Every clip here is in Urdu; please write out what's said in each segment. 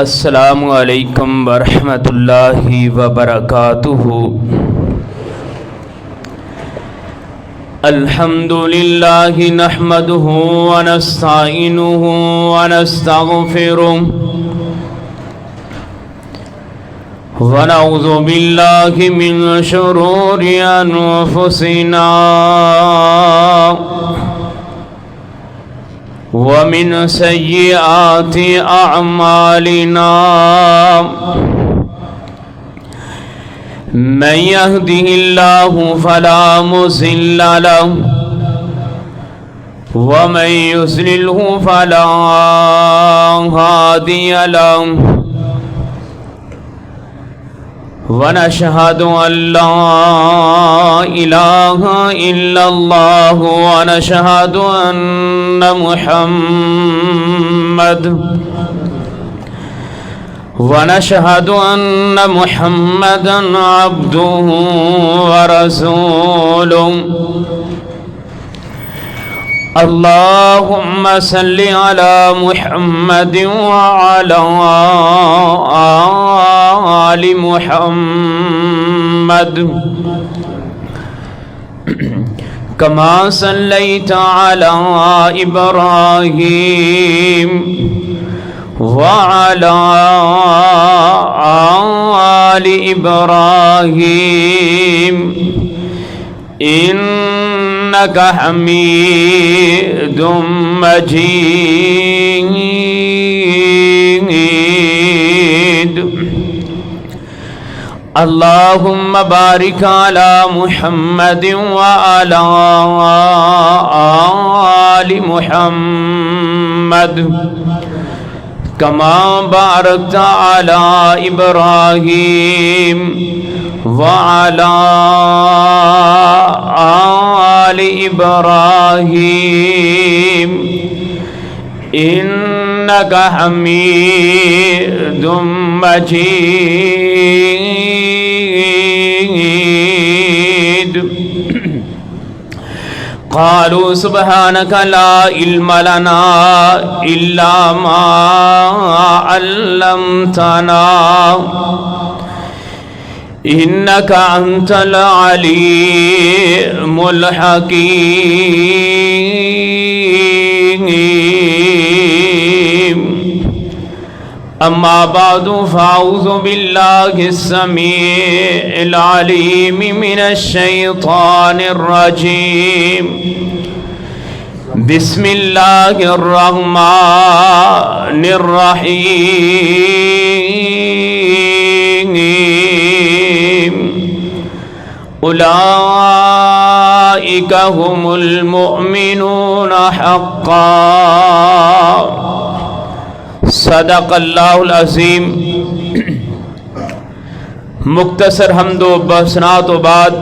السلام علیکم ورحمۃ اللہ وبرکاتہ۔ الحمد للہ نحمدہ ونستعینہ ونستغفرہ ونعوذ باللہ من شرور انفسنا ومن سیئات اعمالنا من يهده الله فلا مضل له ومن يضلله فلا هادي له ونشهد أن لا إله إلا الله ونشهد أن محمدا عبده ورسوله۔ اللهم صل على محمد وعلى آل محمد كما صليت على إبراهيم وعلى آل إبراهيم إنك حميد مجيد۔ اللهم بارك على محمد وعلى آل محمد كما باركت على إبراهيم وعلى آل إبراهيم إنك حميد مجيد۔ قالوا سبحانك لا علم لنا إلا ما علمتنا إنك أنت العليم الحكيم۔ أما بعد فأعوذ بالله السميع العليم من الشيطان الرجيم۔ بسم الله الرحمن الرحيم۔ أولئك هم المؤمنون حقا۔ صدق اللہ العظیم۔ مختصر حمد و ثناء و بعد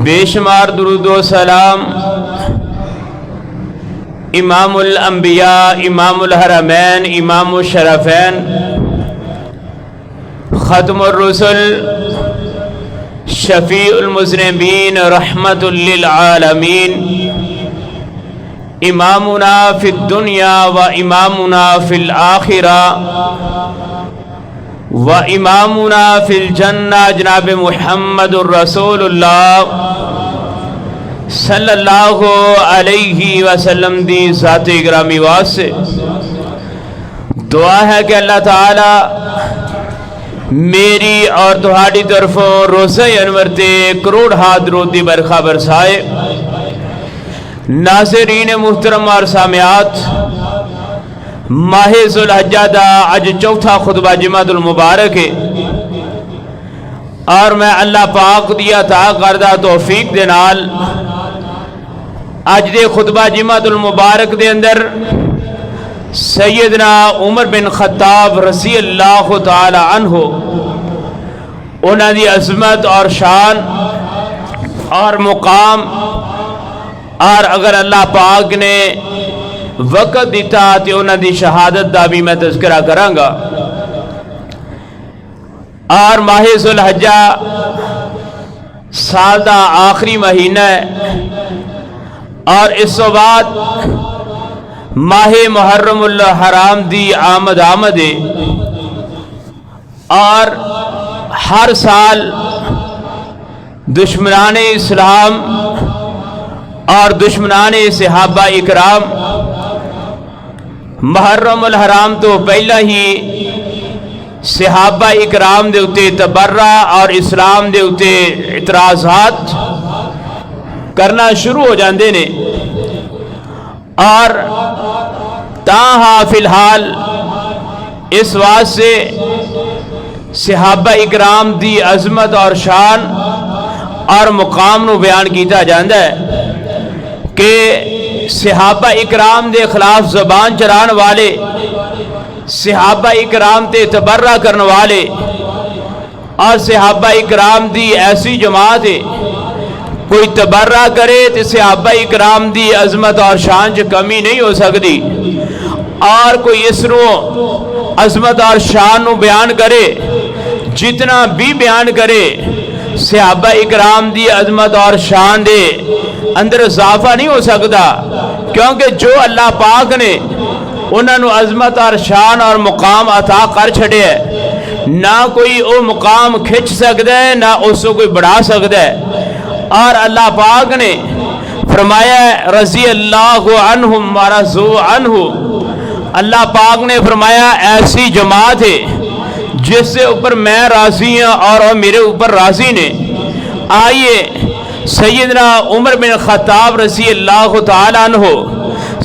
بے شمار درود و سلام امام الانبیاء، امام الحرمین، امام الشرفین، ختم الرسل، شفیع المذنبین، رحمت للعالمین، امامنا فی الدنیا و امامنا فی الآخرہ و امامنا فی الجنہ جناب محمد الرسول اللہ صلی اللہ علیہ وسلم دی ذات گرامی واسطے دعا ہے کہ اللہ تعالی میری اور تہاڈی طرفوں روزہ انور تے کروڑ ہاتھ درودی برکھا برسائے۔ ناظرین محترم اور سامعات، ماہ ذوالحجہ دا اج چوتھا خطبہ جمعۃ المبارک ہے، اور میں اللہ پاک دی عطا کردہ توفیق دے نال اج دے خطبہ جمعۃ المبارک دے اندر سیدنا عمر بن خطاب رضی اللہ تعالی عنہ انہاں دی عظمت اور شان اور مقام، اور اگر اللہ پاک نے وقت دیتا تو انہاں دی شہادت دا بھی میں تذکرہ کراں گا۔ اور ماہ ذوالحجہ سال دا آخری مہینہ ہے، اور اس بعد ماہ محرم الحرام دی آمد ہے اور ہر سال دشمنان اسلام اور دشمنان صحابہ اکرام محرم الحرام تو پہلا ہی صحابہ اکرام دے اتے تبرہ اور اسلام دے اتے اعتراضات کرنا شروع ہو جاندے نے، اور تاہا فی الحال اس واسطے صحابہ اکرام دی عظمت اور شان اور مقام نو بیان کیتا جاندہ ہے کہ صحابہ اکرام دے خلاف زبان چلان والے، صحابہ اکرام تے تبرہ کرنے والے اور صحابہ اکرام دی ایسی جماعت ہے کوئی تبرہ کرے تو صحابہ اکرام دی عظمت اور شان جو کمی نہیں ہو سکتی، اور کوئی اس نو عظمت اور شان نو بیان کرے جتنا بھی بیان کرے صحابہ اکرام دی عظمت اور شان دے اندر اضافہ نہیں ہو سکتا، کیونکہ جو اللہ پاک نے انہوں نے عظمت اور شان اور مقام عطا کر چھڑے ہے، نہ کوئی او مقام کھچ سکتا ہے نہ اس کو کوئی بڑھا سکتا ہے۔ اور اللہ پاک نے فرمایا رضی اللہ عنہم ورضوا عنہ، اللہ پاک نے فرمایا ایسی جماعت ہے جس سے اوپر میں راضی ہوں اور وہ میرے اوپر راضی نے۔ آئیے سیدنا عمر بن خطاب رضی اللہ تعالیٰ عنہ،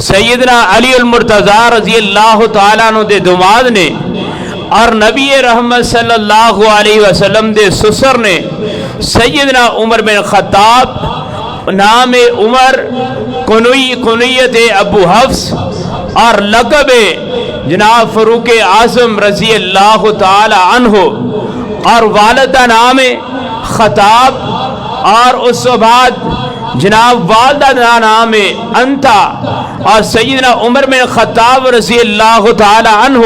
سیدنا علی المرتضی رضی اللہ تعالیٰ عنہ دے دماد نے اور نبی رحمت صلی اللہ علیہ وسلم دے سسر نے سیدنا عمر بن خطاب، نام عمر کنیت ابو حفص اور لقب جناب فاروق اعظم رضی اللہ تعالی عنہ، اور والدہ نام خطاب، اور اس کے بعد جناب والدہ نام انتا، اور سیدنا عمر بن خطاب رضی اللہ تعالی عنہ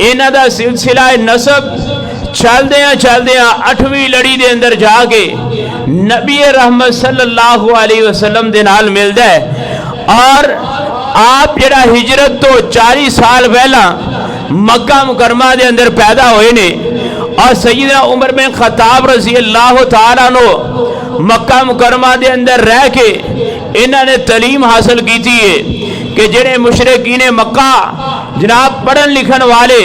انہاں دا سلسلہ نسب چل دیاں 8ویں لڑی دے اندر جا کے نبی رحمت صلی اللہ علیہ وسلم دے نال ملدا ہے، اور آپ جڑا ہجرت تو 40 سال پہلا مکہ مکرمہ دے اندر پیدا ہوئے نے، اور سیدنا عمر بن خطاب رضی اللہ تعالیٰ عنہ مکہ مکرمہ دے اندر رہ کے انہوں نے تعلیم حاصل کی تھی ہے کہ جڑے مشرکین مکہ جناب پڑھن لکھن والے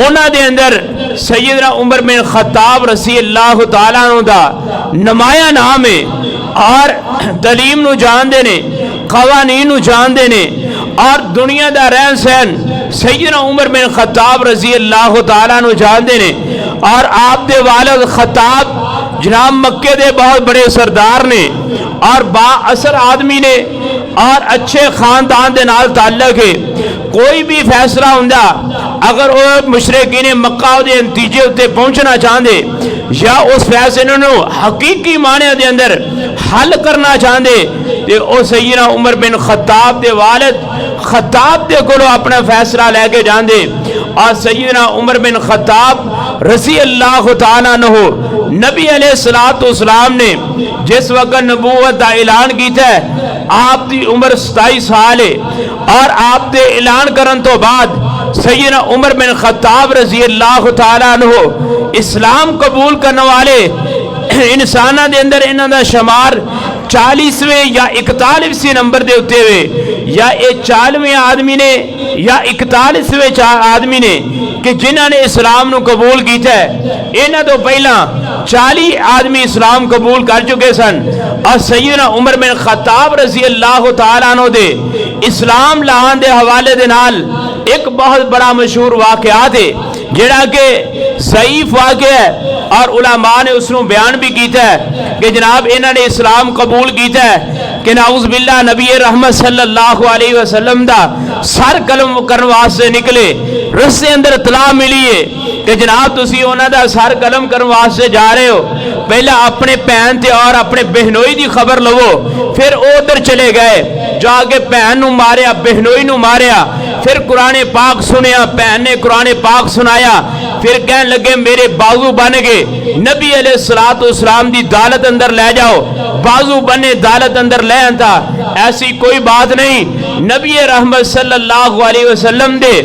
انہوں دے اندر سیدنا عمر بن خطاب رضی اللہ تعالیٰ عنہ دا نمایاں نام ہے، اور تعلیم نو جان دے نے، قوانین نو جان دے نے، اور دنیا دا رہن سہن سیدنا عمر بن خطاب رضی اللہ تعالیٰ عنہ جان دے نے، اور آپ دے والد خطاب جناب مکے دے بہت بڑے سردار نے اور با اثر آدمی نے اور اچھے خاندان دے نال تعلق ہے۔ کوئی بھی فیصلہ ہوندہ اگر وہ مشرکین مکہ دے نتیجے ہوتے پہنچنا چاہندے یا اس فیصلے نو حقیقی معنی دے اندر حل کرنا چاہندے تو او سیدنا عمر بن خطاب دے والد خطاب دے کولو اپنا فیصلہ لے کے جاندے، اور سیدنا عمر بن خطاب رضی اللہ تعالیٰ عنہ نبی علیہ السلام نے جس وقت نبوت دا اعلان کیتا ہے آپ دی عمر 27 سال ہے، اور آپ دے اعلان کرن تو بعد سیدنا عمر بن خطاب رضی اللہ تعالیٰ عنہ اسلام قبول کرنے والے انسانہ دے اندر انہاں دا شمار 40ویں یا 41ویں نمبر دے ہوتے ہوئے، یا یہ 40ویں آدمی نے یا 41ویں آدمی نے کہ جنہوں نے اسلام نو قبول کیتا ہے، انہاں تو پہلا 40 آدمی اسلام قبول کر چکے سن، اور سیدنا عمر بن خطاب رضی اللہ تعالیٰ عنہ دے اسلام لان دے حوالے دے نال ایک بہت بڑا مشہور واقعات ہے جڑا کہ ضعیف واقع ہے، اور علماء نے اس نو بیان بھی کیتا ہے کہ جناب انہوں نے اسلام قبول کیتا ہے کہ نعوذ باللہ نبی رحمت صلی اللہ علیہ وسلم دا سر قلم کرن واسطے نکلے، رستے اندر اطلاع ملی ہے کہ جناب تسی انہاں دا سر قلم کرن واسطے جا رہے ہو، پہلا اپنے بہن تے اور اپنے بہنوئی دی خبر لو، پھر ادھر چلے گئے جا کے بہن نو ماریا، بہنوئی نو ماریا، پھر قرآن پاک سنیا، بہن نے قرآن پاک سنایا، پھر کہنے لگے میرے بازو بن گئے، نبی علیہ السلام دی دالت اندر لے جاؤ، بازو بنے دالت اندر لے آتا، ایسی کوئی بات نہیں، نبی رحمت صلی اللہ علیہ وسلم دے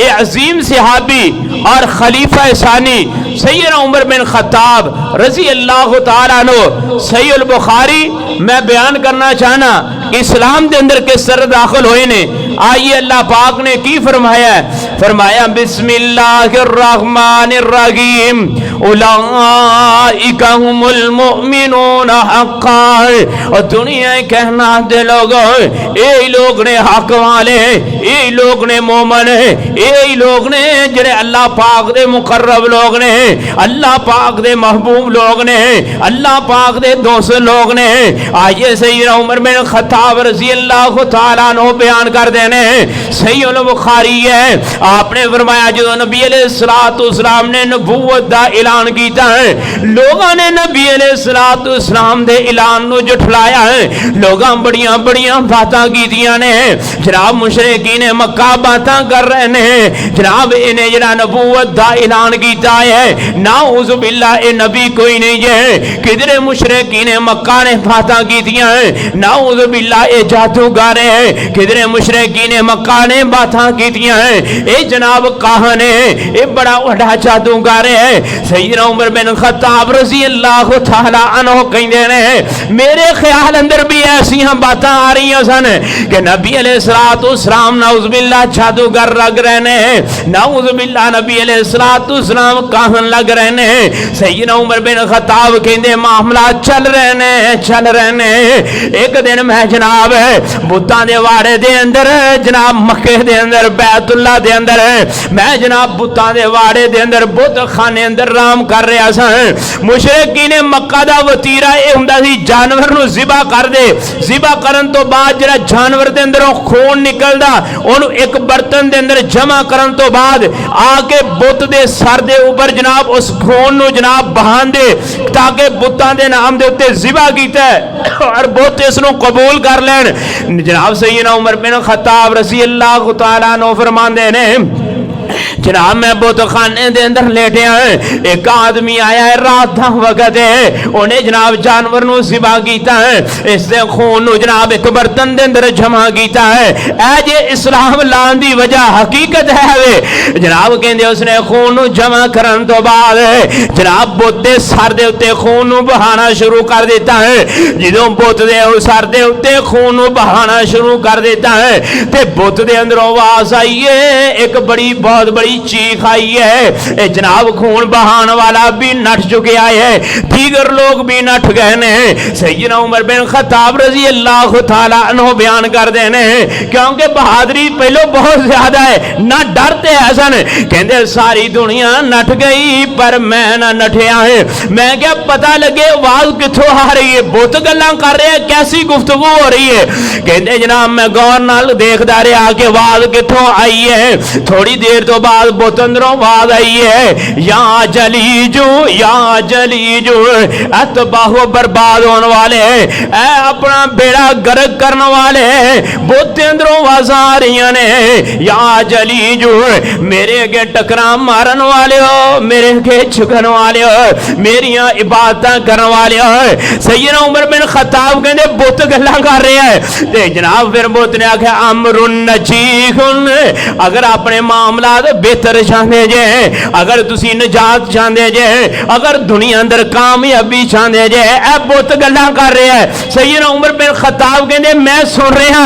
اے عظیم صحابی اور خلیفہ ثانی سیدنا عمر بن خطاب رضی اللہ تعالیٰ عنہ صحیح البخاری میں بیان کرنا چاہنا اسلام دے اندر کس طرح داخل ہوئے نے. آئیے اللہ پاک نے کی فرمایا ہے, فرمایا بسم اللہ الرحمن الرحیم اولئک هم المؤمنون حقا. اور دنیا کہنا دے لوگوں اے لوگ نے حق والے, اے لوگ نے مومن, اے لوگ نے جڑے اللہ پاک دے مقرب لوگ نے, اللہ پاک دے محبوب لوگ نے, اللہ پاک دے دوست لوگ نے. آئیے سیدنا عمر بن خطاب رضی اللہ تعالیٰ عنہ بیان کر دینے صحیح البخاری ہے. آپ نے فرمایا جو نبی علیہ السلام نے نبوت دا اعلان کیتا ہے, لوگاں نے نبی علیہ السلام دے اعلان نو جھٹلایا ہے, لوگاں بڑیاں بڑیاں باتاں کیتیاں نے. جناب مشرکین مکہ باتاں کر رہے ہیں جناب انہیں جڑا نبوت دا اعلان کیتا ہے نعوذ باللہ اے نبی کوئی نہیں ہے. کدھر مشرکین مکہ نے باتاں کیتیاں ہیں نعوذ باللہ اے جادوگر ہیں, کدھر مشرکین مکہ نے باتاں کیتیاں ہیں اے جناب کہاں نے اے بڑا وڈا جادوگر ہے. سیدنا عمر بن خطاب رضی اللہ تعالی عنہ کہندے نے میرے خیال اندر بھی ایسیاں باتاں آ رہی ہیں سن کہ نبی علیہ السلام نعوذ باللہ جادوگر لگ رہے ہیں, نعوذ باللہ نبی علیہ السلام کہن لگ رہے ہیں. سیدنا عمر بن خطاب کہندے معاملات چل رہے ہیں. ایک دن میں جناب بتاں دے واڑے دے اندر جناب مکے دے اندر بیت اللہ دے اندر میں جناب بتاں دے واڑے دے اندر بت خانے اندر رام کر رہا سا. مشرکین مکہ دا وتیرا اے ہوندا سی جانور نو ذبح کر دے, ذبح کرن تو بعد جڑا جانور دے اندروں خون نکلدا اونوں ایک برتن دے اندر جمع کرن تو بعد آ کے بت دے سر دے اوپر جناب اس خون نو جناب بہان دے تاکہ بتاں دے نام دے اوتے ذبح کیتا ہے اور بت اس نو قبول کر لین. جناب سیدنا عمر بن خطاب رضی اللہ تعالیٰ عنہ فرماندے نے جناب میں بت خانے دے اندر لیٹے ہیں, ایک آدمی آیا ہے رات دا وقت ہے, انہیں جناب جانور نو ذبح کیتا ہے, اس دے خون نو جناب ایک برتن دے اندر جمع کیتا ہے. اے جے اسلام لان دی وجہ حقیقت ہے وے جناب کہندے اس نے خون نو جمع کرن تو بعد جناب بت دے سر دے اوتے خون نو بہانا شروع کر دیتا ہے. جدوں بت دے سر دے اوتے خون نو بہانا شروع کر دیتا ہے تے بت دے اندر آواز آئی ہے, ایک بڑی بہت بڑی چیخ آئی ہے. اے جناب خون بہان والا بھی نٹ چکے آئے ہیں, دیگر لوگ بھی نٹ گئے نے. سیدنا عمر بن خطاب رضی اللہ تعالیٰ عنہ بیان کر دینے کیونکہ بہادری پہلو بہت زیادہ ہے, نہ ڈرتے ایسا کہندے ساری دنیا نٹ گئی پر میں نہ نٹیا ہے. میں کیا پتہ لگے آواز کتھوں آ رہی ہے, بت گلاں کر رہے ہیں, کیسی گفتگو ہو رہی ہے. کہندے جناب میں غور نال دیکھدا رہا کہ آواز کتھوں آئی ہے. تھوڑی دیر تو بعد بت اندروں آواز آئی ہے یا جلی جو اتباہ برباد ہونے والے, اے اپنا بیڑا گرک کرنے والے. بت اندروں آواز آ رہی ہیں یا جلی جو میرے اگے ٹکرا مارن والے ہو, میرے اگے جھکن والے ہو, میریاں عبادتاں کرنے والے ہو. سیدنا عمر بن خطاب کہندے بت گلاں کر رہے ہیں تے جناب پھر بت نے آکھیا امر نجیح, اگر اپنے معاملات بہتر چاہتے جے, اگر تسی نجات چاہتے جے, اگر دنیا اندر کامیابی چاہتے جے, اے بت گلاں کر رہے ہیں. سیدنا عمر بن خطاب کہندے میں سن رہا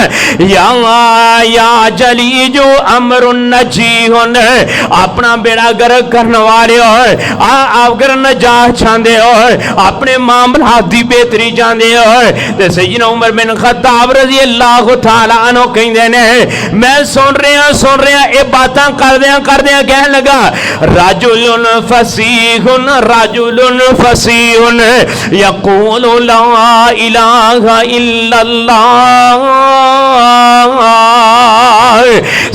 ہوں یا جلی جو امر نجیح, اپنا بیڑا گرک کرنے والے ہو, اگر نجات چاہتے ہو, اپنے معاملات دی بہتری چاہتے ہو. تے سیدنا عمر بن خطاب رضی اللہ تعالیٰ عنہ کہندے نے میں سن رہا اے باتاں کردیاں کہنے لگا رجل فصیح یقول لا الہ الا اللہ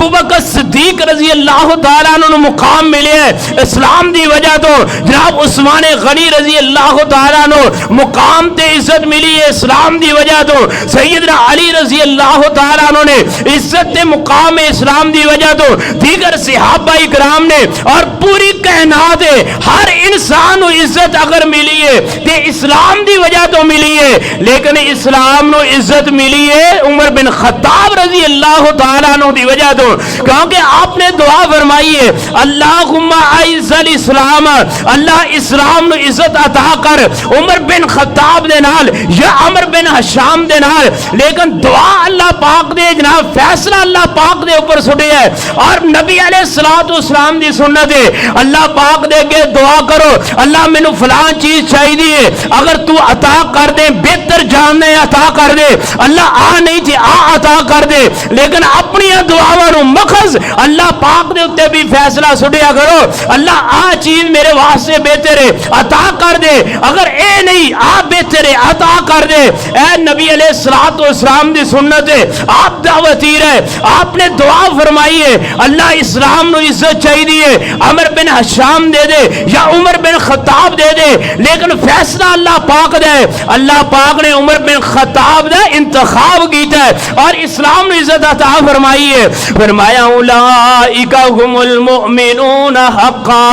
ابو بکر صدیق رضی اللہ تعالیٰ عنہ مقام ملے ہے اسلام دی وجہ تو، جناب عثمان غنی رضی اللہ تعالیٰ عنہ مقام تے عزت ملی ہے اسلام دی وجہ تو، سیدنا علی رضی اللہ تعالیٰ عنہ نے عزت تے مقام اسلام دی وجہ تو، دیگر صحابہ اکرام نے، اور پوری کائنات ہر انسان عزت اگر ملی ہے تے اسلام دی وجہ تو ملی ہے، لیکن اسلام نو عزت ملی ہے عمر بن خطاب رضی اللہ تعالیٰ عنہ دی وجہ تو، کیونکہ آپ نے دعا فرمائی ہے اللہم اعز الاسلام، اللہ اسلام نو عزت عطا کر عمر بن خطاب دے نال یا عمر بن حشام دے نال، لیکن دعا اللہ پاک دے جناب فیصلہ اللہ پاک دے اوپر سٹے ہے، اور نبی علیہ الصلوۃ والسلام دی سنت ہے اللہ پاک دے کے دعا کرو اللہ مینوں فلاں چیز چاہیے اگر تو عطا کر دے بہتر جاننے عطا کر دے، اللہ آ نہیں تھی آ عطا کر دے، لیکن اپنی دعاواں نو مخز اللہ پاک دے اوتے بھی فیصلہ سٹیا کرو اللہ آ چیز میرے واسطے بہتر ہے عطا کر دے، اگر اے نہیں آ بہتر ہے عطا کر دے۔ اے نبی علیہ الصلوۃ والسلام دی سنت ہے، آپ دعوتی رہے، آپ نے دعا فرمائی ہے اللہ اسلام نو عزت چاہیے عمر بن حشام دے دے یا عمر بن خطاب دے دے، لیکن فیصلہ اللہ پاک دے، اللہ پاک نے عمر بن خطاب دا انتخاب کیتا ہے اور اسلام نو عزت عطا فرمائی ہے۔ فرمایا اولئک هم المؤمنون حقا،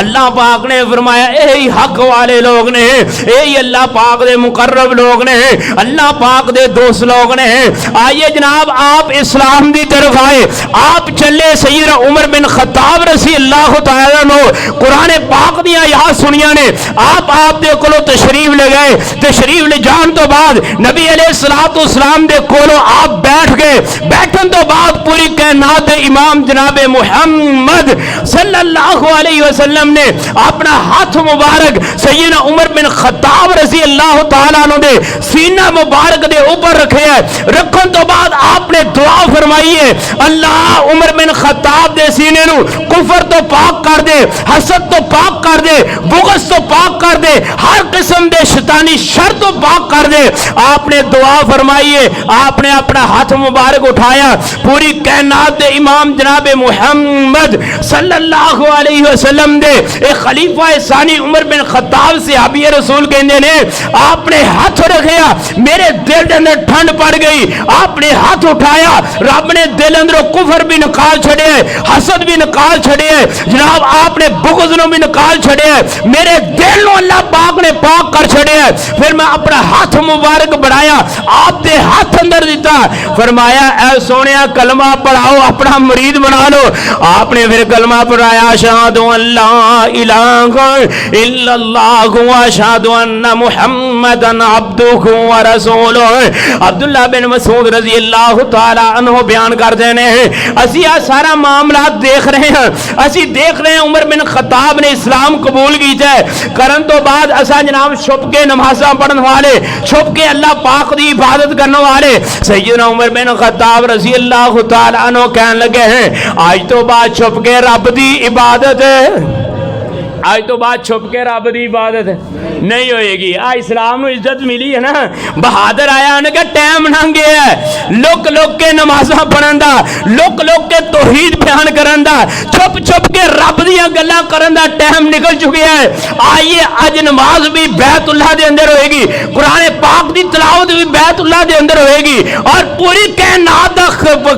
اللہ پاک نے فرمایا اے حق والے لوگ نے، اے اللہ پاک دے مقرب لوگ نے، اللہ پاک دے دوست لوگ نے۔ آئیے جناب آپ اسلام دی طرف آئے، آپ چلے سیدنا عمر بن خطاب رضی اللہ تعالیٰ عنہ قرآن پاک دیا یہاں سنیا نے، آپ دے کولو تشریف لے گئے، تشریف لے جان تو بعد نبی علیہ الصلوۃ والسلام دے کولو آپ بیٹھ گئے، بیٹھن تو بعد پوری کائنات امام جناب محمد صلی اللہ علیہ وسلم نے اپنا ہاتھ مبارک سیدنا عمر بن خطاب رضی اللہ تعالیٰ عنہ دے سینہ مبارک دے اوپر رکھے ہے، رکھن تو بعد آپ نے دعا فرمائی ہے اللہ عمر بن خطاب دے سینے نو کفر تو پاک کر دے، حسد تو پاک کر دے، بغض تو پاک کر دے، ہر قسم دے شیطانی شر تو پاک کر دے۔ آپ نے دعا فرمائی ہے، آپ نے اپنا ہاتھ مبارک اٹھایا، پوری کائنات دے امام جناب محمد صلی اللہ علیہ وسلم دے ایک خلیفہ ثانی عمر بن خطاب صحابی رسول کہندے نے، آپ نے ہاتھ رکھیا میرے دل دے اندر ٹھنڈ پڑ گئی، آپ نے ہاتھ اٹھایا رب نے دل اندر کفر بھی نکال چھڑے، حسد بھی نکال چھڑے، جناب آپ نے بغض نو بھی نکال چھڑے، میرے دل نو اللہ پاک نے پاک کر چھڑے۔ پھر میں اپنا ہاتھ مبارک بڑھایا، آپ دے ہاتھ اندر دیتا، فرمایا اے سونیا کلمہ پڑھاؤ اپنا مرید بنا لو۔ آپ نے پھر کلمہ پڑھایا اشہد ان لا الہ الا اللہ واشہد ان محمدا عبدہ ورسولہ۔ عبداللہ بن مسعود رضی اللہ تعالی عنہ بیان کر دینے ہیں، اسی سارا معاملات دیکھ رہے ہیں، اسی دیکھ رہے ہیں عمر بن خطاب نے اسلام قبول کیتا ہے، کرن تو بعد اسا جناب چھپ کے نمازاں پڑھن والے، چھپ کے اللہ پاک دی عبادت کرنے والے سیدنا عمر بن خطاب رضی اللہ تعالی عنہ کہنے لگے ہیں آج تو بعد چھپ کے رب دی عبادت آج تو بعد چھپ کے رب دی عبادت نہیں ہوئے گی۔ اسلام نو عزت ملی ہے نا، بہادر آیا انہیں کہ ٹائم نہ گیا ہے لوک لوک کے نمازاں پڑھن دا، لوک لوک کے توحید بیان کرن دا، چھپ چھپ کے رب دیاں گلاں کرن دا ٹائم نکل چکے ہے۔ آئیے اج نماز بھی بیت اللہ دے اندر ہوئے گی، قرآن پاک دی تلاوت بھی بیت اللہ دے اندر ہوئے گی، اور پوری کائنات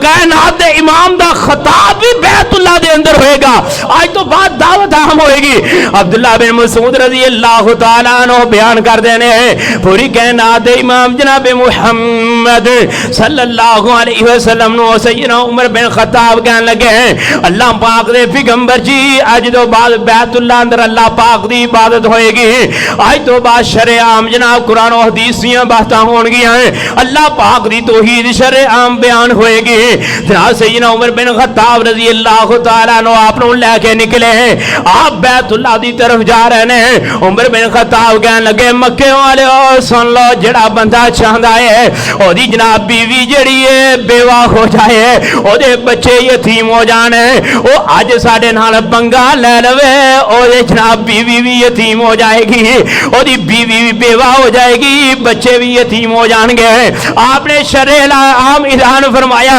کائنات دے امام دا خطاب بھی بیت اللہ دے اندر ہوئے گا۔ آج تو بعد دعوت عام ہوئے گی۔ عبداللہ بن مسعود رضی اللہ تعالیٰ عنہ بیان کر دینے ہیں، پوری کائنات امام جناب محمد صلی اللہ علیہ وسلم نو سیدنا عمر بن خطاب کہنے لگے ہیں اللہ پاک دے پیغمبر جی آج تو بعد بیت اللہ اندر اللہ پاک دی عبادت ہوئے گی، آج تو بعد شرع عام جناب قرآن و حدیث دیاں باتاں ہون گیا ہیں، اللہ پاک دی توحید شرع عام بیان ہوئے گی۔ جناب سیدنا عمر بن خطاب رضی اللہ تعالیٰ عنہ آپ نے لے کے نکلے ہیں، آپ بیت اللہ دی طرف جا رہے ہیں۔ عمر بن خطاب کہنے لگے مکے والے سن لو، جڑا بندہ چاہتا ہے او دی جناب بیوی جڑی ہے بیوہ ہو جائے، او دے بچے یتیم ہو جانے، او اج ساڈے نال پنگا لے لوے، او دے جناب بیوی بھی یتیم ہو جائے گی، او دی بیوی بھی بیوہ ہو جائے گی، بچے بھی یتیم ہو جان گے۔ آپ نے شرع عام اعلان فرمایا،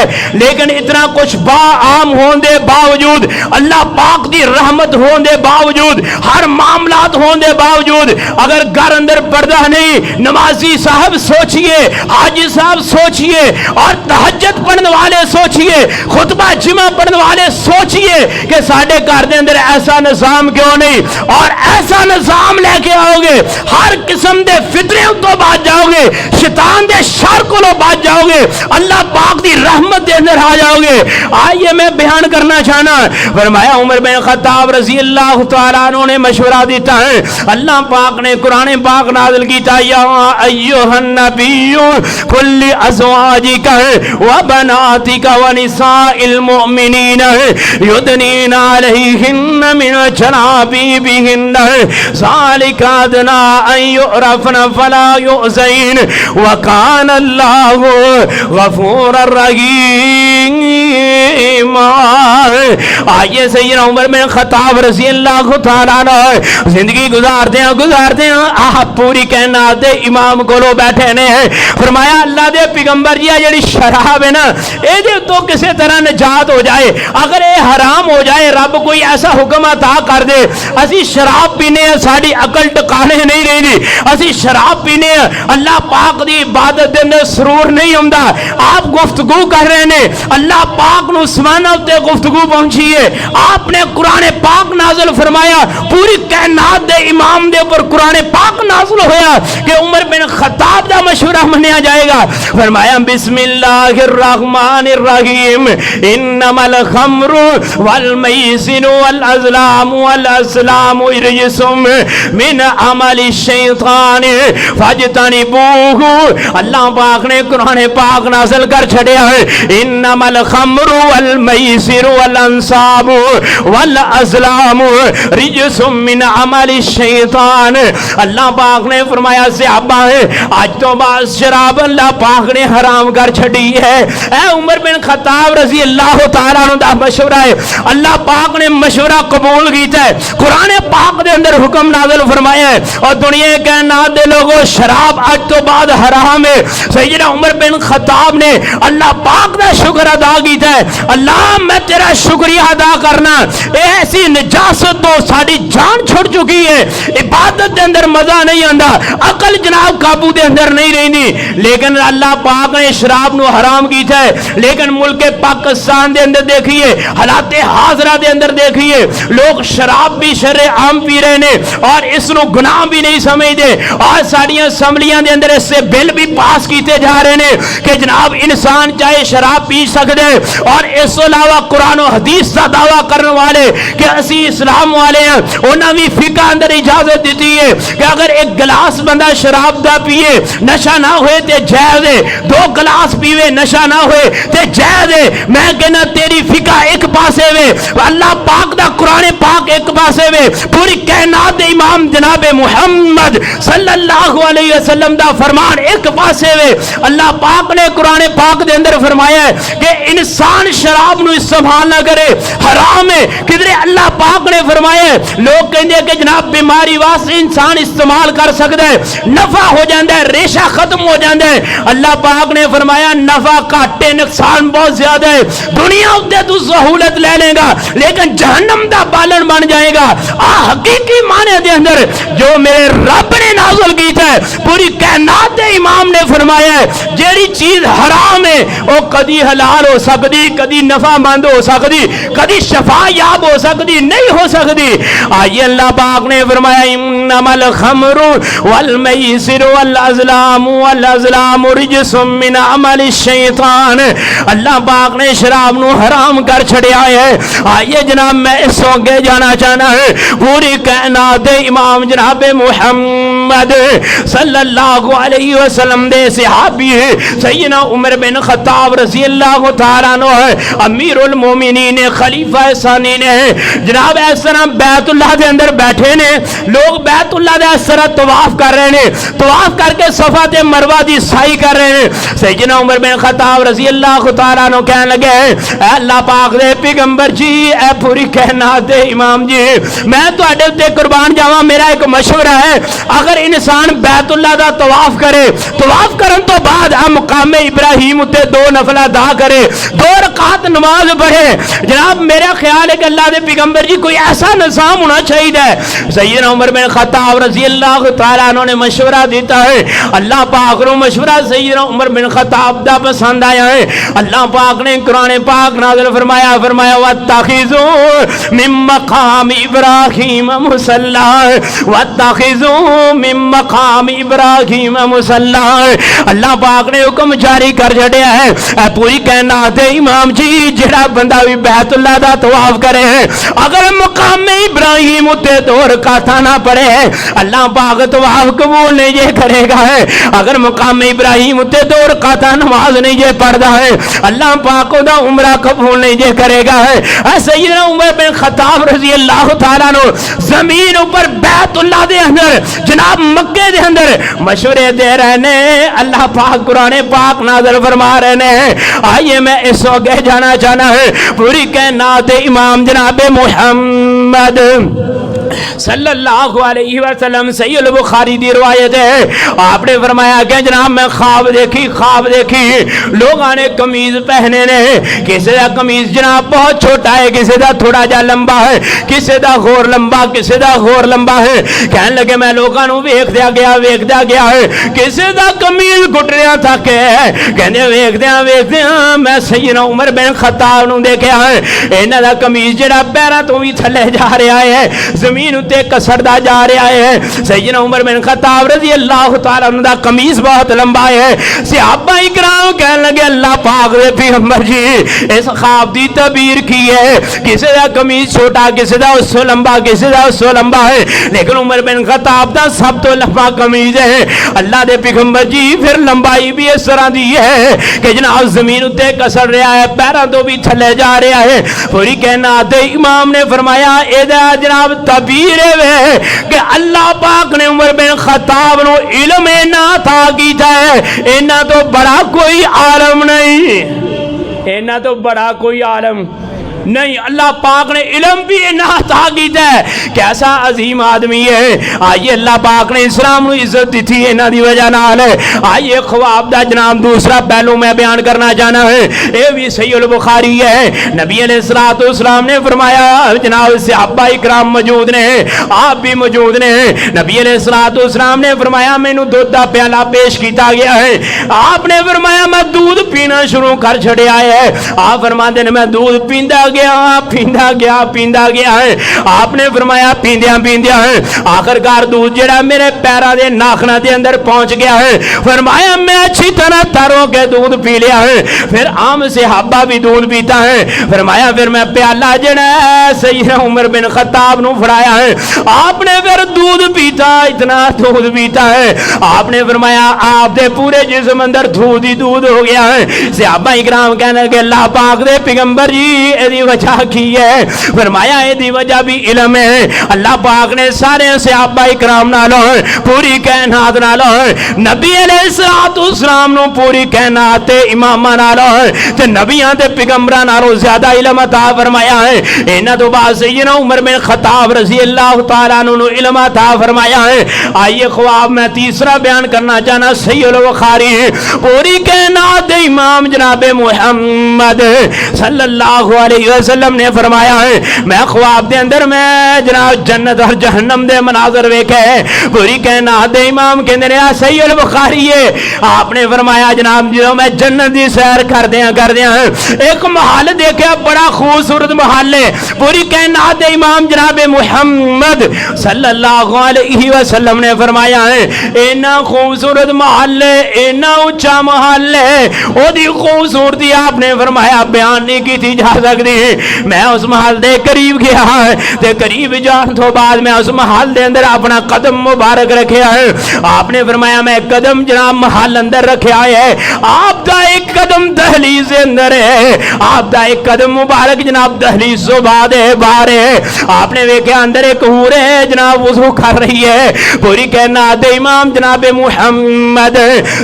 ہے، لیکن اتنا کچھ عام ہون دے باوجود، اللہ پاک دی رحمت ہون دے باوجود، ہر معاملات ہون دے باوجود، اگر گھر اندر پردہ نہیں، نمازی صاحب سوچئے، حاجی صاحب سوچئے، اور تہجد پڑھنے والے سوچئے، خطبہ جمعہ پڑھنے والے سوچئے کہ ساڑھے گھر دے اندر ایسا نظام کیوں نہیں، اور ایسا نظام لے کے آؤ گے، ہر قسم دے فتنوں تو بچ جاؤ گے، شیطان دے شر کو بچ جاؤ گے، اللہ پاک دی رحمت دے اندر آ جاؤ گے۔ آئیے میں بیان کرنا چاہنا، فرمایا عمر بن خطاب رضی اللہ تعالیٰ عنہ نے مشورہ دیتا ہے، اللہ پاک نے قرآن پاک نازل کیتا، یا ایھا النبی قل لازواجک وبناتک ونساء المؤمنین یدنین علیہن من جلابیبہن ذالک ادنی ان یعرفن فلا یؤذین وکان اللہ غفورا رحیما۔ آئیے سیدنا عمر بن خطاب رضی اللہ تعالیٰ عنہ زندگی گزارتے ہیں آپ پوری کائنات دے امام کولو بیٹھے نے، فرمایا اللہ دے پیغمبر جی جڑی شراب ہے نا، اے دے تو کسی طرح نجات ہو جائے، اگر اے حرام ہو جائے، رب کوئی ایسا حکم عطا کر دے، اسی شراب پینے ہیں، ساڑی عقل ٹکانے نہیں رہی دی، اسی شراب پینے ہیں، اللہ پاک دی عبادت دے اندر سرور نہیں ہوندہ، آپ گفتگو کر رہے ہیں، اللہ پاک نو سمانہ ہوتے گفتگو پہنچی ہے، آپ نے قرآن پاک نازل فرمایا، پوری کائنات دے امام دے اوپر قرآن پاک نازل ہویا کہ عمر بن خطاب دا مشورہ منیا جائے گا، فرمایا بسم اللہ الرحمن الرحیم انما الخمر والمیسر والازلام والاسلام رجس من عمل الشیطان فاجتنبوہ۔ اللہ پاک نے قرآن پاک نازل کر چھڑیا ہے، انما الخمر والمیسر والانصاب والازلام رجس من عمل الشیطان۔ اللہ پاک نے فرمایا صحابہ ہے آج تو بعد شراب اللہ پاک نے حرام کر چھڑی ہے۔ اے عمر بن خطاب رضی اللہ تعالیٰ عنہ دا مشورہ ہے، اللہ پاک نے مشورہ قبول کیتا ہے، قرآن پاک دے اندر حکم نازل فرمایا ہے، اور دنیا کائنات دے لوگوں شراب آج تو بعد حرام ہے۔ سیدنا عمر بن خطاب نے اللہ پاک دا شکر ادا کیتا ہے، اللہ میں تیرا شکریہ ادا کرنا، ایسی نجاست تو ساری جان چھوڑ چکی ہے، عبادت دے اندر مزہ نہیں آندا، عقل جناب قابو دے اندر نہیں رہنی، لیکن اللہ پاک نے شراب نو حرام کیتا ہے، لیکن ملک پاکستان دے اندر دیکھئے، حالات حاضرہ دے اندر دیکھئے، لوگ شراب بھی شرع عام پی رہے نے اور اس نو گناہ بھی نہیں سمجھ دے، آج ساڑیاں اسمبلیاں دے اندر اس سے بل بھی پاس کیتے جا رہے نے کہ جناب انسان چاہے شراب پی سکتے، اور اس سے علاوہ قرآن و حدیث کا دعویٰ کرنے والے کہ اسی اسلام والے ہیں، انہوں نے فقہ اندر اجازت دیتی ہے کہ اگر ایک گلاس بندہ شراب دا پیئے نشہ نہ ہوئے تے جائز ہے، 2 گلاس پیوے نشہ نہ ہوئے تے جائز ہے۔ میں کہنا تیری فقہ ایک پاسے وے، اللہ پاک دا قرآن پاک ایک پاسے وے، پوری کائنات دے امام جناب محمد صلی اللہ علیہ وسلم دا فرمان ایک پاسے وے۔ اللہ پاک نے قرآن پاک دے اندر فرمایا ہے کہ انسان شراب نو استعمال نہ کرے، حرام ہے۔ کدھر اللہ پاک نے فرمایا ہے، لوگ کہندے کہ جناب بیماری واسطے انسان استعمال کر سکتا ہے، نفع ہو جاندہ ہے، ریشہ ختم ہو جاندہ ہے۔ اللہ پاک نے فرمایا نفع کاٹے نقصان بہت زیادہ ہے، دنیا اتے تو سہولت لے لے گا لیکن جہنم دا بالن بن جائے گا۔ حقیقی معنی دے اندر جو میرے رب نے نازل کیتا ہے، پوری کائنات دے امام نے فرمایا ہے جیڑی چیز حرام ہے وہ کدی حلال ہو سکتی، کدی نفع مند ہو سکتی، کدی شفا یاب ہو سکتی نہیں ہو سکتی۔ آئیے اللہ پاک نے فرمایا انما الخمر والمیسر والازلام والازلام رجس من عمل الشیطان۔ اللہ پاک نے شراب نو حرام کر چھڑیا ہے۔ آئیے جناب میں اس سوگے جانا چاہنا ہے، پوری کائنات امام جناب محمد صلی اللہ علیہ وسلم دے صحابی ہے سیدنا عمر بن خطاب رضی اللہ تعالیٰ عنہ ہے، امیر المومنین خلیفہ ثانی نے جناب اس طرح بیت اللہ دے اندر بیٹھے نے، لوگ بیت اللہ دے اس طرح طواف کر رہے ہیں، طواف کر کے صفا تے مروہ دی سائی کر رہے ہیں۔ سیدنا عمر بن خطاب رضی اللہ تعالیٰ عنہ کہنے لگے اے اللہ پاک دے پیغمبر جی، اے پوری کائنات دے امام جی، میں تو اڈے تے قربان جاواں، میرا ایک مشورہ ہے، اگر انسان بیت اللہ دا طواف کرے, طواف کرن تو بعد مقام ابراہیم تے 2 نفل ادا کرے, 2 رکعت نماز پڑھے. جناب میرا خیال ہے کہ اللہ دے پیغمبر جی کوئی ایسا نظام ہونا چاہیے. سیدنا عمر بن خطاب رضی اللہ تعالیٰ عنہ نے مشورہ دیتا ہے, اللہ پاک رو مشورہ سیدنا عمر بن خطاب دا پسند آیا ہے. اللہ پاک نے قرآن پاک نازل فرمایا, فرمایا وَاتَّخِذُوا مِن مَّقَامِ إِبْرَاهِيمَ مُصَلًّى وَاتَّخِذُوا مِن مَّقَامِ إِبْرَاهِيمَ مُصَلًّى. اللہ پاک نے حکم جاری کر چھڑیا ہے اے پوری کائنات امام جی, جڑا بندہ بھی بیت اللہ دا طواف کرے اگر مقام ابراہیم تے 2 رکعت نہ پڑھے اللہ پاک طواف قبول نہیں یہ کرے گا ہے. اگر مقام ابراہیم تے 2 رکعت نماز نہیں یہ پڑھدا ہے اللہ پاک دا عمرہ قبول نہیں یہ کرے گا ہے. سیدنا عمر بن خطاب رضی اللہ تعالیٰ عنہ زمین اوپر بیت اللہ دے اندر جناب مکے دے اندر مشورے دے رہے نے. اللہ پاک قرآن پاک نازل فرما رہے ہیں. آئیے میں اس وقت جانا چاہنا ہے پوری کائنات امام جناب محمد صلی اللہ علیہ وسلم. صحیح البخاری دی روایت ہے, آپ نے فرمایا کہ جناب میں خواب دیکھی لوگاں نے قمیض پہنے نے, کسی دا قمیض جناب بہت چھوٹا ہے, کسی دا تھوڑا جا لمبا ہے, کسی دا غور لمبا, کسی دا غور لمبا ہے. کہنے لگے میں لوگاں نو ویکھدیا گیا ہے, کسی دا قمیض گھٹنیاں تک ہے. کہندے ویکھدیا میں سیدنا عمر بن خطاب نو دیکھیا ہے, انہاں دا قمیض جڑا پیراں تو بھی تھلے جا رہا ہے, زمین اتے کسردا جا رہا ہے. سیدنا عمر بن خطاب رضی اللہ تعالیٰ عنہ دا قمیص بہت لمبا ہے. صحابہ اکرام کہنے لگے اللہ پاک دے پیغمبر جی اس خواب دی تعبیر کی ہے, کسی دا قمیص چھوٹا, کسی دا اس سے لمبا, کسی دا اس سے لمبا ہے, لیکن عمر بن خطاب دا سب تو لمبا قمیص ہے. اللہ دے پیغمبر جی پھر لمبائی بھی اس طرح دی ہے کہ جناب زمین اتے کسر رہا ہے, پیراں تو بھی تھلے جا رہا ہے. پوری کائنات امام نے فرمایا اے دا جناب تعبیر ہے کہ اللہ پاک نے عمر بن خطاب نو علم اینا تھا کیتا ہے, اینا تو بڑا کوئی عالم نہیں, اینا تو بڑا کوئی عالم نہیں. اللہ پاک نے علم بھی عطا کیتا ہے, کیسا عظیم آدمی ہے. آئیے اللہ پاک نے اسلام نو عزت دی تھی انہاں دی وجہ نال ہے. آئیے خواب دا جناب دوسرا پہلو میں بیان کرنا چاہنا ہے, اے بھی صحیح البخاری ہے. نبی علیہ الصلوۃ والسلام نے فرمایا, جناب صحابہ اکرام موجود نے, آپ بھی موجود نے. نبی علیہ الصلوۃ والسلام نے فرمایا مینوں دودھ دا پیالہ پیش کیتا گیا ہے. آپ نے فرمایا میں دودھ پینا شروع کر چھڑیا ہے. آپ فرماتے ہیں میں دودھ پیندا پیندا گیا ہے. آپ نے فرمایا پیندیا ہے آخرکار دودھ جڑا میرے پیرا دے ناخنا دے اندر پہنچ گیا ہے. فرمایا میں اچھی طرح ترو کے دودھ پی لیا ہے. پھر عام صحابہ بھی دودھ پیتا ہے. فرمایا پھر میں پیالہ جڑا ہے سیدنا عمر بن خطاب نو پھڑایا ہے. آپ نے پھر دودھ پیتا, اتنا دودھ پیتا ہے. آپ نے فرمایا آپ دے پورے جسم اندر دودھ ہی دودھ ہو گیا ہے. صحابہ اکرام کہنے کہ اللہ پاک دے پیغمبر جی ایدی وجہ کی ہے. فرمایا ایدی وجہ بھی علم ہے. اللہ پاک نے سارے صحابہ اکرام نالوں پوری کائنات نالوں نبی علیہ الصلوۃ والسلام نو پوری کائنات تے اماماں نالوں تے نبیاں تے پیغمبراں نالوں زیادہ علم عطا فرمایا ہے. انہاں تو بعد سیدنا عمر بن خطاب رضی اللہ تعالیٰ عنہ نو علم عطا فرمایا ہے. آئیے خواب میں تیسرا بیان کرنا چاہنا, صحیح البخاری پوری کائنات امام جناب محمد صلی اللہ علیہ وسلم نے فرمایا ہے میں خواب دے اندر میں جناب جنت اور جہنم دے مناظر ویکھے. پوری کائنات دے امام کہندے نے صحیح البخاری ہے. آپ نے فرمایا جناب جو میں جنت دی سیر کردیاں ایک محل دیکھا, بڑا خوبصورت محل ہے. پوری کائنات دے امام جناب محمد صلی اللہ علیہ وسلم نے فرمایا ہے اینا خوبصورت محل ہے, اینا اونچا محل ہے, او دی خوبصورتی آپ نے فرمایا بیان نہیں کی تھی جا سکتی. میں اس محل دے قریب گیا ہے تے قریب جان تو بعد میں اس محل دے اندر اپنا قدم مبارک رکھیا ہے. آپ نے فرمایا میں قدم جناب محل اندر رکھیا ہے. آپ کا ایک قدم دہلیز دے اندر ہے، آپ دا ایک قدم مبارک جناب دہلیز تو بعد ہے باہر ہے، آپ نے ویکھیا اندر ایک حور ہے جناب وضو کر رہی ہے، پوری کائنات امام جناب محمد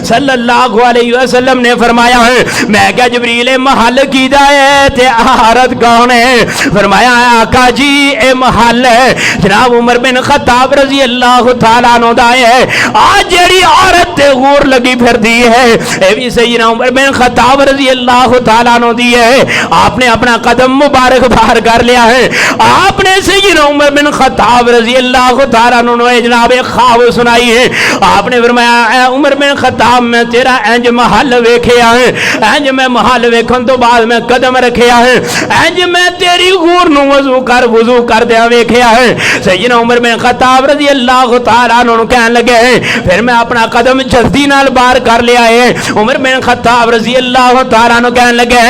صلی اللہ علیہ وسلم نے فرمایا میں کیا جبریل محل کیدا ہے تے عورت کون ہے؟ فرمایا آقا جی اے محل ہے جناب عمر بن خطاب رضی اللہ تعالیٰ عنہ دا ہے، آج جڑی عورت تے غور لگی پھر دی ہے اے بھی سیدنا عمر بن خطاب رضی اللہ تعالیٰ عنہ دی ہے، آپ نے اپنا قدم مبارک باہر کر لیا ہے، آپ نے سیدنا عمر بن خطاب رضی اللہ تعالیٰ عنہ نے جناب ایک خواب سنائی ہے، آپ نے فرمایا اے عمر بن خطاب میں تیرا انج محل ویکھیا ہے، انج میں محل ویکھن تو بعد میں قدم رکھیا ہے، انج میں تیری غور نو وضو کر دیا ویکھیا ہے۔ سیدنا عمر بن خطاب رضی اللہ تعالیٰ عنہ کہنے لگے پھر میں اپنا قدم جلدی نال باہر کر لیا ہے۔ عمر بن خطاب رضی اللہ تعالیٰ عنہ کہنے لگے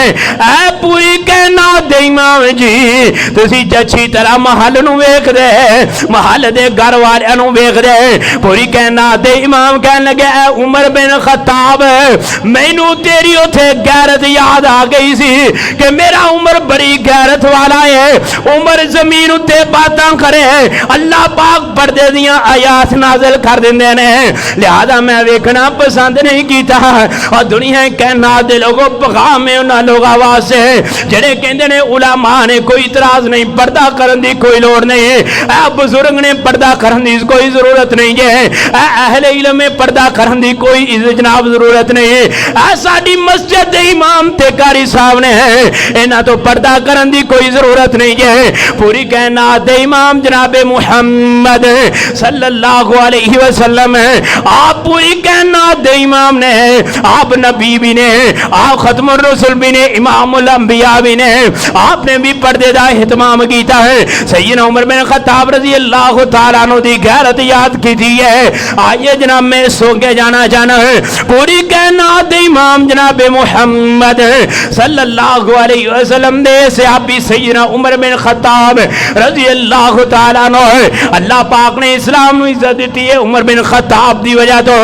اے پوری کائنات دے امام جی تسی اچھی طرح محل نو ویکھ دے، محل دے گھر والے نو ویکھ دے، پوری کائنات دے امام کہنے لگے اے عمر بن خطاب مینوں تیری اوتھے غیرت یاد آ گئی سی کہ میرا عمر بڑی غیرت والا ہے، عمر زمین اتے باتاں کرے اللہ پاک پردے دیاں آیات نازل کر دیندے نے، لہذا میں ویکھنا پسند نہیں کیتا، اور دنیا کائنات دے لوگوں پیغام میں انہاں لوگاں واسطے جڑے کہندے نے علماء نے کوئی اعتراض نہیں، پردہ کرن دی کوئی لوڑ نہیں ہے، اے بزرگ نے پردہ کرن دی کوئی ضرورت نہیں ہے، اے اہل علم میں پردہ کرن دی کوئی جناب ضرورت نہیں ہے، اے ساڈی مسجد دے امام تے قاری صاحب نے انہاں تو پردہ کرن دی کوئی ضرورت نہیں ہے، پوری کائنات دے امام جناب محمد صلی اللہ علیہ وسلم آپ پوری کائنات دے امام نے، آپ نبی بھی نے، آپ ختم الرسل بھی نے، امام الانبیاء بھی نے، آپ نے بھی پردے دا اہتمام کیتا ہے۔ سیدنا عمر بن خطاب رضی اللہ تعالیٰ عنہ دی غیرت یاد کی تھی ہے، آئیے جناب میں سو کے جانا جانا ہے، پوری کائنات دے امام جناب محمد صلی اللہ علیہ وسلم دے صحابی سیدنا عمر بن خطاب رضی اللہ تعالیٰ عنہ، اللہ پاک نے اسلام نو عزت دیتی ہے عمر بن خطاب دی وجہ تو،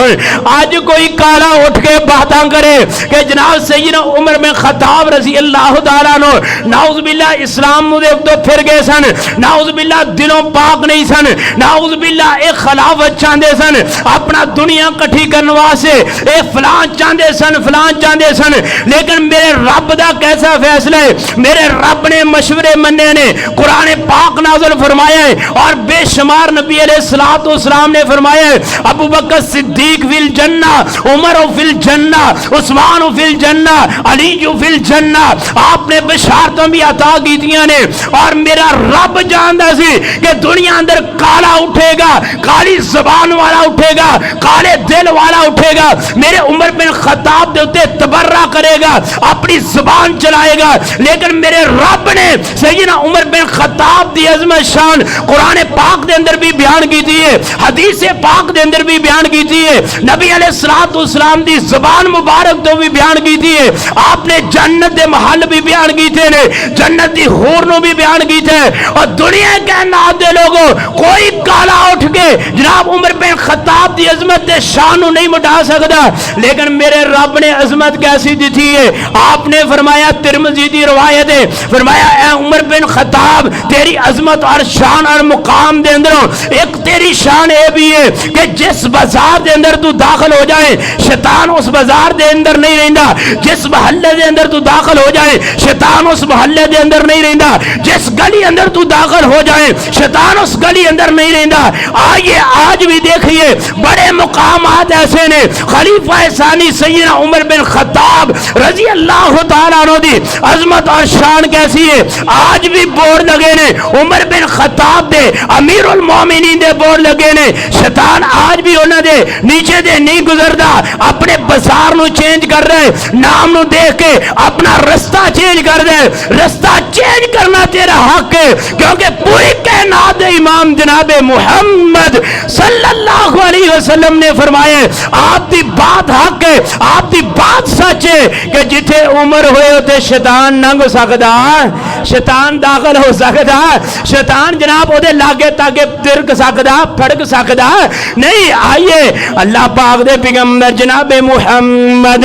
آج کوئی کالا اٹھ کے باتاں کرے کہ جناب سیدنا عمر بن خطاب رضی اللہ تعالیٰ عنہ نعوذ باللہ اسلام نو دیکھ تو پھر گئے سن، نعوذ باللہ دلوں پاک نہیں سن، نعوذ باللہ ایک خلافت چاندے سن، اپنا دنیا کٹھی کرنے واسطے اے فلان چاندے سن فلان چاندے سن، لیکن میرے رب دا کیسا فیصلہ ہے، میرے رب نے مشورے مننے نے، قرآن پاک نازل فرمایا ہے، اور بے شمار نبی علیہ السلام نے فرمایا ہے ابو بکر صدیق فی الجنہ، عمر فی الجنہ، عثمان فی الجنہ، علی فی الجنہ، آپ نے بشارتوں بھی عطا کی دیا نے، اور میرا رب جاندا سی کہ دنیا اندر کالا اٹھے گا، کالی زبان والا اٹھے گا، کالے دل والا اٹھے گا، میرے عمر بن خطاب دے اتے تبرہ کرے گا، اپنی زبان چلائے گا، لیکن میرے رب نے سیدنا عمر بن خطاب دی عظمت شان قرآن پاک دے اندر بھی بیان کی تھی ہے، حدیث پاک دے اندر بھی بیان کی تھی ہے، نبی علیہ السلام دی زبان مبارک تو بھی بیان کی تھی ہے، آپ نے جنت دے محل بھی بیان کی تھے نے، جنت دی حور نو بھی بیان کی تھے، اور دنیا کے نات دے لوگوں کوئی کالا اٹھ کے جناب عمر بن خطاب دی عظمت دے شان نو نہیں مٹا سکتا، لیکن میرے رب نے عظمت کیسی دی تھی ہے، آپ نے فرمایا ترمذی دی روایت ہے، فرمایا اے عمر بن خطاب تیری عظمت اور شان اور مقام دے اندروں ایک تیری شان اے بھی ہے کہ جس بازار دے اندر تو داخل ہو جائے شیطان اس بازار دے اندر نہیں رہندا، جس محلے دے اندر تو داخل ہو جائے شیطان اس محلے دے اندر نہیں رہندا، جس گلی اندر تو داخل ہو جائے شیطان اس گلی اندر نہیں رہندا۔ آئیے آج بھی دیکھیے بڑے مقامات ایسے نے، خلیفہ ثانی سیدنا عمر بن خطاب رضی اللہ تعالیٰ عنہ دی عظمت اور شان کیسی ہے، آج بھی بورڈ لگے نے عمر بن خطاب دے امیر المومنین دے بورڈ لگے نے، شیطان آج بھی انہاں دے نیچے دے نہیں گزردا، اپنے بازار نو چینج کر رہے، نام نو دیکھ کے اپنا رستہ چینج کر دے، رستہ چینج کرنا تیرا حق ہے، کیونکہ پوری کائنات دے امام جناب محمد صلی اللہ علیہ وسلم نے فرمایا آپ دی بات حق ہے، آپ دی بات سچ ہے کہ جتھے عمر ہوئے ہوتے شیطان ننگ سکدا، شیطان داخل ہو سکدا، شیطان جناب او دے لاگے تاگے ترک سکدا پھڑک سکدا نہیں۔ آئیے اللہ پاک دے پیغمبر جناب محمد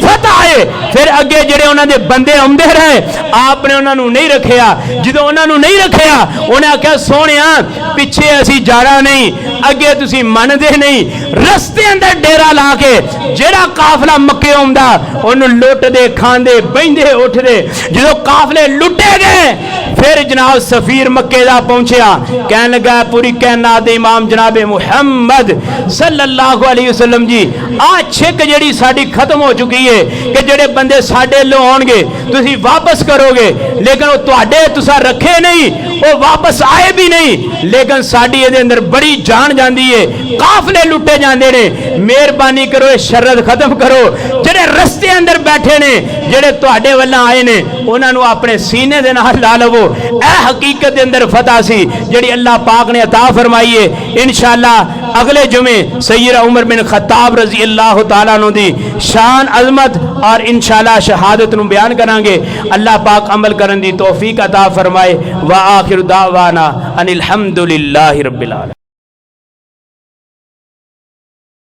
فتح آئے پھر اگے جڑے انہاں دے بندے آندے رہے آپ نے انہاں نو نہیں رکھیا جدوں انہاں نو نہیں رکھیا انہیں آکھیا سونیا پیچھے اسی جانا نہیں اگے تسی مندے نہیں رستے اندر ڈیرا لا کے جڑا قافلہ مکے آوندا انہوں لٹ دے کھاندے بیندے اٹھ دے جدوں قافلے لٹے گئے پھر جناب سفیر مکے دا پہنچیا کہنے لگا پوری کائنات امام جناب محمد صلی اللہ علیہ وسلم جی آج چھک جڑی ساڈی ختم ہو چکی ہے کہ جڑے بندے ساڈے لو آن گے تسی واپس کرو گے لیکن وہ تواڈے تسا رکھے نہیں وہ واپس آئے بھی نہیں لیکن ساڈی دے اندر بڑی جان جاندی ہے قافلے لٹے جاندے نے مہربانی کرو یہ شرط ختم کرو جڑے رستے اندر بیٹھے نے جڑے تواڈے والوں آئے نے انہاں نو اپنے سینے دے نال لا لو اے حقیقت دے اندر فتح سی جڑی اللہ پاک نے عطا فرمائی ہے انشاءاللہ اگلے جمعے سیدنا عمر بن خطاب رضی اللہ تعالیٰ عنہ دی شان عظمت اور انشاءاللہ شہادت نو بیان کریں گے اللہ پاک عمل کرن دی توفیق عطا فرمائے وآخر دعوانا ان الحمدللہ رب العالمین